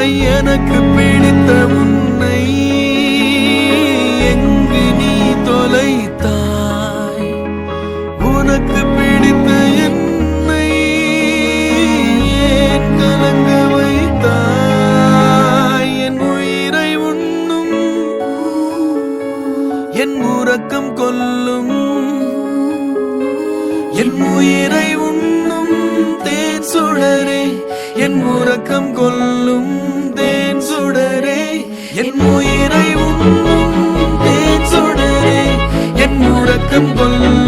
இதுவரை எனக்கு பிடித்த உன்னை எங்கு நீ தொலைத்தாய்? உனக்கு பிடித்த என்னை ஏன் கலங்க வைத்தாய்? என் உயிரை உண்ணும் என் உறக்கம் கொல்லும், என் உயிரை உண்ணும் தேன் சுடரே, என் உறக்கம் கொல்லும் தேன் சுடரே, என் உயிரை உண்ணும் தேன் சுடரே, என் உறக்கம் கொல்லும்.